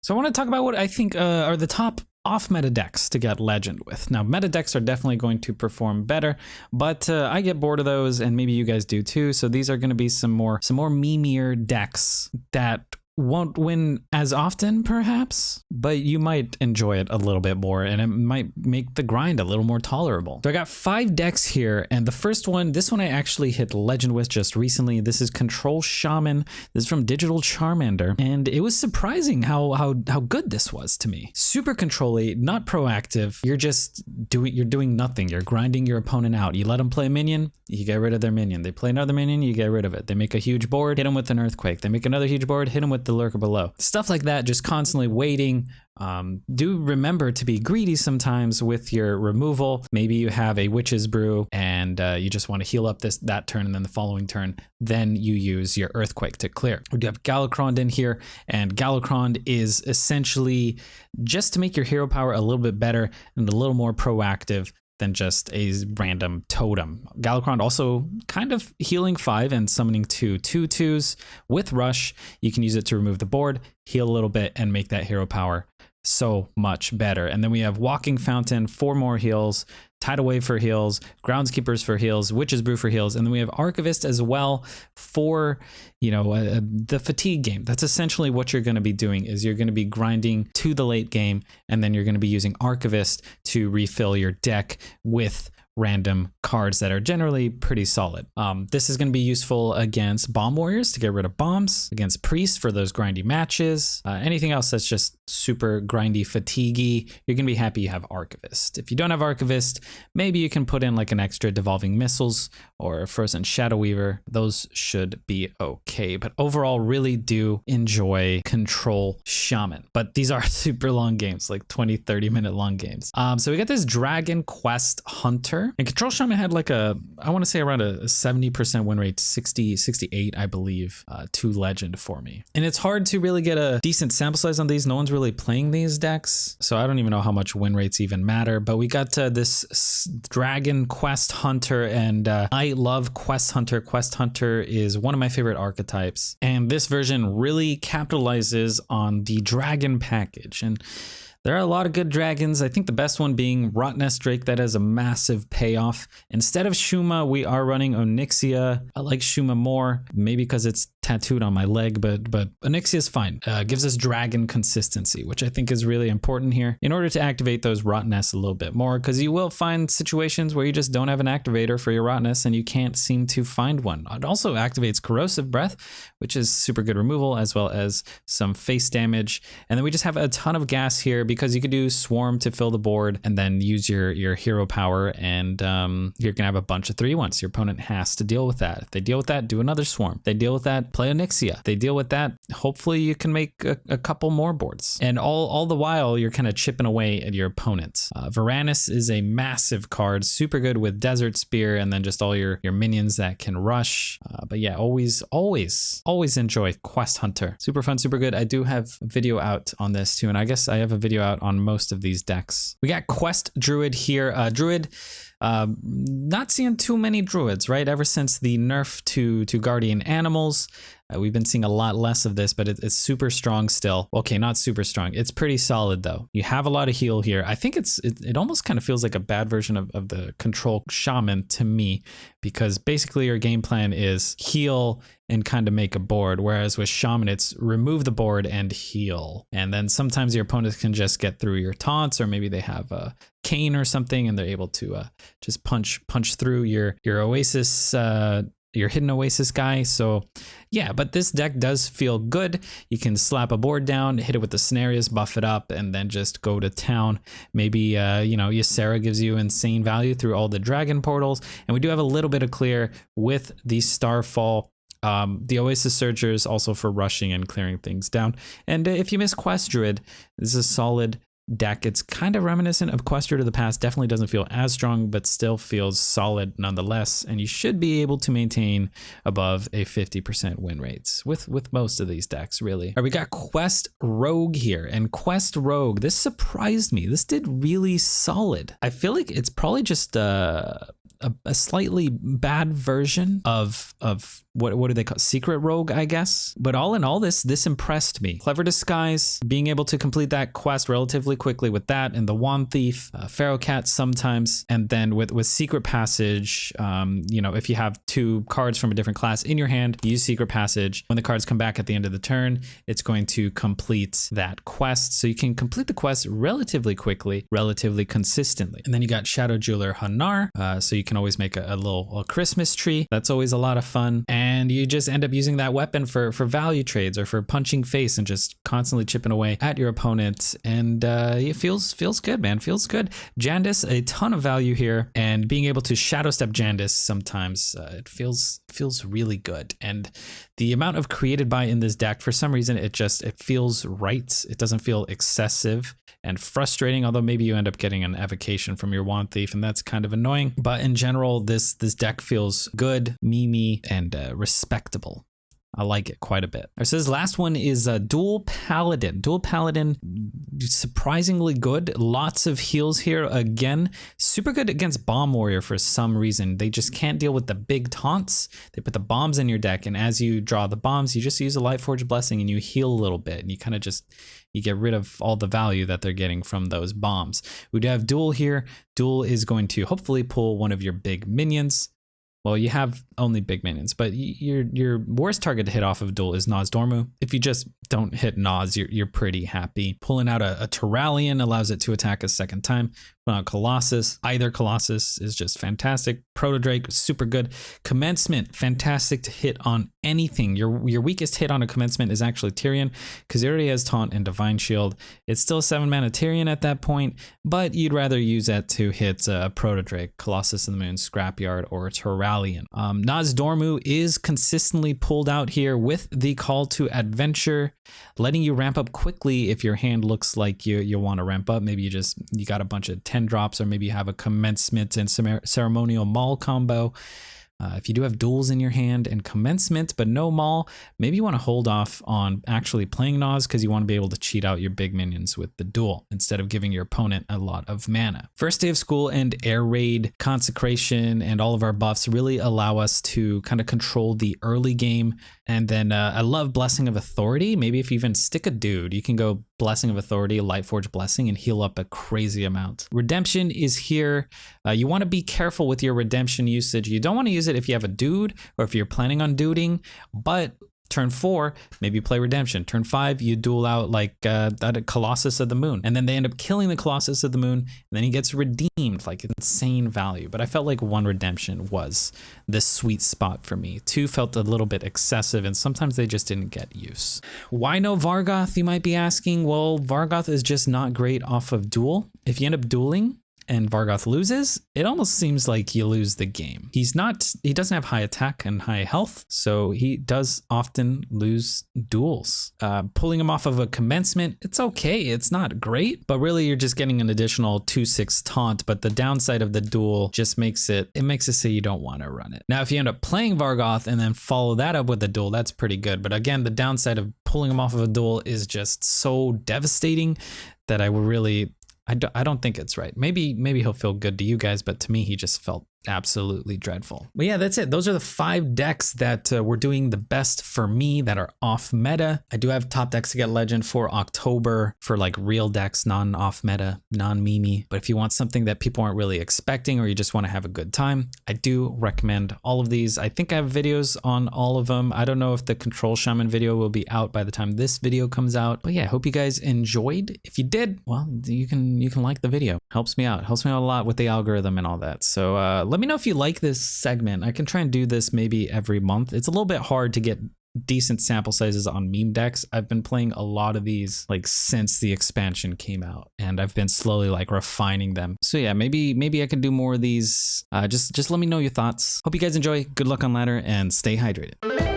So I want to talk about what I think are the top off-meta decks to get Legend with. Now, meta decks are definitely going to perform better, but I get bored of those, and maybe you guys do too. So these are going to be some more memeier decks that won't win as often, perhaps, but you might enjoy it a little bit more, and it might make the grind a little more tolerable. So I got 5 decks here, and the first one, this one I actually hit Legend with just recently. This is Control Shaman. This is from Digital Charmander, and it was surprising how good this was to me. Super control-y, not proactive. You're doing nothing. You're grinding your opponent out. You let them play a minion, you get rid of their minion. They play another minion, you get rid of it. They make a huge board, hit them with an earthquake. They make another huge board, hit them with the lurker below. Stuff like that, just constantly waiting. Do remember to be greedy sometimes with your removal. Maybe you have a Witch's Brew and you just want to heal up that turn, and then the following turn, then you use your Earthquake to clear. We do have Galakrond in here, and Galakrond is essentially just to make your hero power a little bit better and a little more proactive than just a random totem. Galakrond also kind of healing 5 and summoning 2 2/2s with Rush. You can use it to remove the board, heal a little bit, and make that hero power so much better. And then we have Walking Fountain, 4 more heals, Tidal Wave for heals, Groundskeepers for heals, Witch's Brew for heals, and then we have Archivist as well for, the fatigue game. That's essentially what you're going to be doing, is you're going to be grinding to the late game, and then you're going to be using Archivist to refill your deck with random cards that are generally pretty solid. This is going to be useful against Bomb Warriors to get rid of bombs, against Priests for those grindy matches, anything else that's just super grindy, fatiguey. You're going to be happy you have Archivist. If you don't have Archivist, maybe you can put in like an extra Devolving Missiles or a Frozen Shadow Weaver. Those should be okay, but overall really do enjoy Control Shaman. But these are super long games, like 20-30 minute long games. So we got this Dragon Quest Hunter. And Control Shaman had like I want to say around a 70% win rate, 68, I believe, to Legend for me. And it's hard to really get a decent sample size on these. No one's really playing these decks, so I don't even know how much win rates even matter. But we got this Dragon Quest Hunter, and I love Quest Hunter. Quest Hunter is one of my favorite archetypes, and this version really capitalizes on the dragon package. And there are a lot of good dragons. I think the best one being Rotnest Drake. That has a massive payoff. Instead of Shuma, we are running Onyxia. I like Shuma more, maybe because it's tattooed on my leg, but Onyxia is fine. Gives us dragon consistency, which I think is really important here in order to activate those Rotnests a little bit more, because you will find situations where you just don't have an activator for your Rotnest and you can't seem to find one. It also activates Corrosive Breath, which is super good removal, as well as some face damage. And then we just have a ton of gas here, because you could do Swarm to fill the board and then use your hero power, and you're gonna have a bunch of 3/1s. Your opponent has to deal with that. If they deal with that, do another Swarm. If they deal with that, play Onyxia. If they deal with that, hopefully you can make a couple more boards. And all the while, you're kind of chipping away at your opponents. Varanus is a massive card, super good with Desert Spear, and then just all your minions that can rush. But yeah, always enjoy Quest Hunter. Super fun, super good. I do have a video out on this too, and I guess I have a video out on most of these decks. We got Quest Druid here. Druid, not seeing too many Druids, right? Ever since the nerf to Guardian Animals, we've been seeing a lot less of this, but it's super strong still. Okay, not super strong. It's pretty solid though. You have a lot of heal here. I think it almost kind of feels like a bad version of the Control Shaman to me, because basically your game plan is heal and kind of make a board, whereas with Shaman it's remove the board and heal. And then sometimes your opponents can just get through your taunts, or maybe they have a cane or something and they're able to just punch through your Oasis, your hidden Oasis guy. So yeah, but this deck does feel good. You can slap a board down, hit it with the Scenarios, buff it up, and then just go to town. Maybe Ysera gives you insane value through all the dragon portals, and we do have a little bit of clear with the Starfall. The Oasis Searchers also for rushing and clearing things down. And if you miss Quest Druid, this is a solid deck. It's kind of reminiscent of Quest Druid of the past. Definitely doesn't feel as strong, but still feels solid nonetheless. And you should be able to maintain above a 50% win rates with most of these decks, really. All right, we got Quest Rogue here, and Quest Rogue, this surprised me. This did really solid. I feel like it's probably just a slightly bad version of what do they call secret rogue, I guess. But all in all, this impressed me. Clever disguise, being able to complete that quest relatively quickly with that, and the wand thief, pharaoh cat sometimes, and then with secret passage, you know, if you have 2 cards from a different class in your hand, use secret passage. When the cards come back at the end of the turn, it's going to complete that quest. So you can complete the quest relatively quickly, relatively consistently. And then you got Shadow Jeweler Hanar, so you can always make a little Christmas tree. That's always a lot of fun. And you just end up using that weapon for value trades or for punching face and just constantly chipping away at your opponent. And it feels good, man. Feels good. Jandis, a ton of value here, and being able to shadow step Jandis sometimes, it feels really good. And the amount of created by in this deck, for some reason, it feels right. It doesn't feel excessive and frustrating, although maybe you end up getting an evocation from your wand thief, and that's kind of annoying. But in general, this deck feels good, memey, and respectable. I like it quite a bit. So this last one is Dual Paladin. Dual Paladin, surprisingly good. Lots of heals here. Again, super good against Bomb Warrior for some reason. They just can't deal with the big taunts. They put the bombs in your deck, and as you draw the bombs, you just use a Lightforged Blessing and you heal a little bit, and you kind of you get rid of all the value that they're getting from those bombs. We do have Dual here. Dual is going to hopefully pull one of your big minions. Well, you have only big minions, but your worst target to hit off of Duel is Nozdormu. If you just don't hit Noz, you're pretty happy. Pulling out a Turalian allows it to attack a second time. Pulling out Colossus, either Colossus is just fantastic. Proto-Drake, super good. Commencement, fantastic to hit on anything. Your weakest hit on a Commencement is actually Tyrion, because he already has Taunt and Divine Shield. It's still 7-mana Tyrion at that point, but you'd rather use that to hit Proto-Drake, Colossus in the Moon, Scrapyard, or Turalian. Nozdormu is consistently pulled out here with the Call to Adventure, letting you ramp up quickly if your hand looks like you want to ramp up. Maybe you got a bunch of 10 drops, or maybe you have a Commencement and Ceremonial Maul combo. If you do have duels in your hand and Commencement but no Maul, maybe you want to hold off on actually playing Noz, because you want to be able to cheat out your big minions with the duel instead of giving your opponent a lot of mana. First Day of School and Air Raid, Consecration, and all of our buffs really allow us to kind of control the early game. And then I love Blessing of Authority. Maybe if you even stick a dude, you can go Blessing of Authority, Lightforged Blessing, and heal up a crazy amount. Redemption is here. You want to be careful with your redemption usage. You don't want to use it if you have a dude or if you're planning on duding, but turn 4, maybe play Redemption. Turn 5, you duel out like that Colossus of the Moon, and then they end up killing the Colossus of the Moon, and then he gets redeemed, like insane value. But I felt like 1 Redemption was the sweet spot for me. 2 felt a little bit excessive, and sometimes they just didn't get use. Why no Vargoth, you might be asking? Well, Vargoth is just not great off of duel. If you end up dueling and Vargoth loses, it almost seems like you lose the game. He doesn't have high attack and high health, so he does often lose duels. Pulling him off of a Commencement, it's okay, it's not great, but really you're just getting an additional 2/6 taunt, but the downside of the duel just makes it so you don't want to run it. Now, if you end up playing Vargoth and then follow that up with a duel, that's pretty good, but again, the downside of pulling him off of a duel is just so devastating that I don't think it's right. Maybe he'll feel good to you guys, but to me, he just felt absolutely dreadful. But yeah, that's it. Those are the 5 decks that were doing the best for me that are off meta. I do have top decks to get legend for October for like real decks, non-off meta, non-memey. But if you want something that people aren't really expecting, or you just want to have a good time, I do recommend all of these. I think I have videos on all of them. I don't know if the Control Shaman video will be out by the time this video comes out. But yeah, I hope you guys enjoyed. If you did, well, you can like the video. Helps me out a lot with the algorithm and all that. So let me know if you like this segment. I can try and do this maybe every month. It's a little bit hard to get decent sample sizes on meme decks. I've been playing a lot of these like since the expansion came out, and I've been slowly like refining them. So yeah, maybe I can do more of these. Just let me know your thoughts. Hope you guys enjoy. Good luck on ladder and stay hydrated.